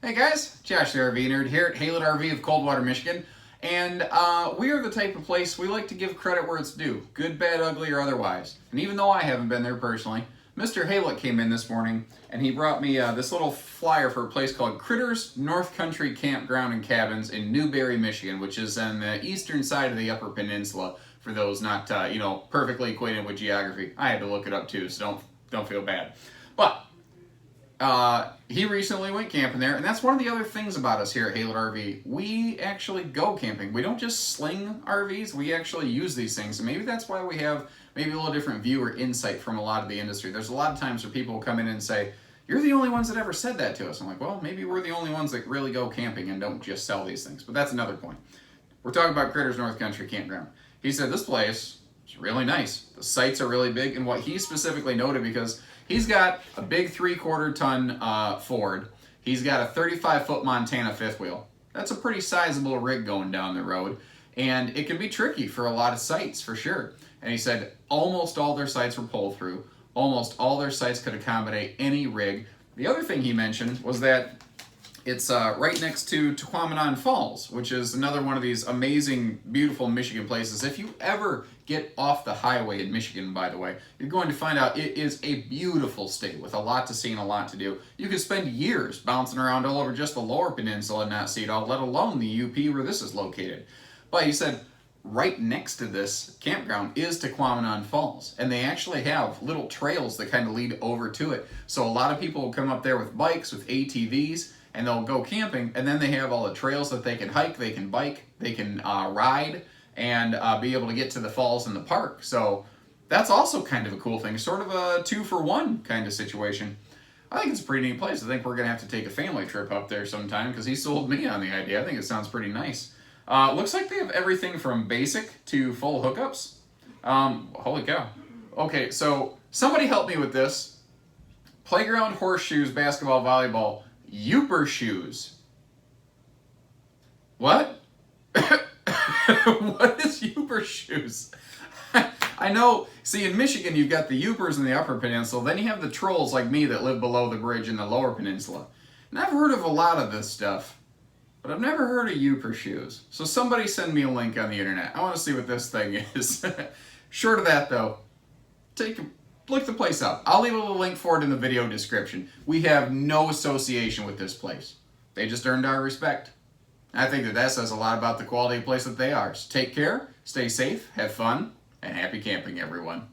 Hey guys, Josh the RV Nerd here at Haylett RV of Coldwater, Michigan. And we are the type of place we like to give credit where it's due, good, bad, ugly, or otherwise. And even though I haven't been there personally, Mr. Haylett came in this morning and he brought me this little flyer for a place called Kritter's North Country Campground and Cabins in Newberry, Michigan, which is on the eastern side of the Upper Peninsula. For those not, perfectly acquainted with geography, I had to look it up too, so don't feel bad. But he recently went camping there, and that's one of the other things about us here at Haylett RV. We actually go camping. We don't just sling RVs, we actually use these things. And maybe that's why we have maybe a little different view or insight from a lot of the industry. There's a lot of times where people will come in and say, you're the only ones that ever said that to us. I'm like, well, maybe we're the only ones that really go camping and don't just sell these things. But that's another point. We're talking about Kritter's North Country Campground. He said this place is really nice. The sites are really big, and what he specifically noted, because he's got a big 3/4 ton Ford. He's got a 35-foot Montana fifth wheel. That's a pretty sizable rig going down the road, and it can be tricky for a lot of sites for sure. And he said almost all their sites were pull through. Almost all their sites could accommodate any rig. The other thing he mentioned was that it's right next to Tequamanon Falls, which is another one of these amazing, beautiful Michigan places. If you ever get off the highway in Michigan, by the way, you're going to find out it is a beautiful state with a lot to see and a lot to do. You could spend years bouncing around all over just the lower peninsula and not see it all, let alone the UP where this is located. But he said right next to this campground is Tequamanon Falls, and they actually have little trails that kind of lead over to it. So a lot of people will come up there with bikes, with ATVs, and they'll go camping, and then they have all the trails that they can hike, they can bike, they can ride, and be able to get to the falls in the park. So that's also kind of a cool thing, sort of a 2-for-1 kind of situation. I think it's a pretty neat place. I think we're going to have to take a family trip up there sometime, because he sold me on the idea. I think it sounds pretty nice. Looks like they have everything from basic to full hookups. Holy cow. Okay, so somebody help me with this. Playground, horseshoes, basketball, volleyball, Youper shoes. What? What is Youper shoes? I know, see, in Michigan you've got the Youpers in the Upper Peninsula, then you have the trolls like me that live below the bridge in the Lower Peninsula. And I've heard of a lot of this stuff, but I've never heard of Youper shoes. So somebody send me a link on the internet. I want to see what this thing is. Short of that though, look the place up. I'll leave a little link for it in the video description. We have no association with this place. They just earned our respect. I think that says a lot about the quality of place that they are. So take care, stay safe, have fun, and happy camping, everyone.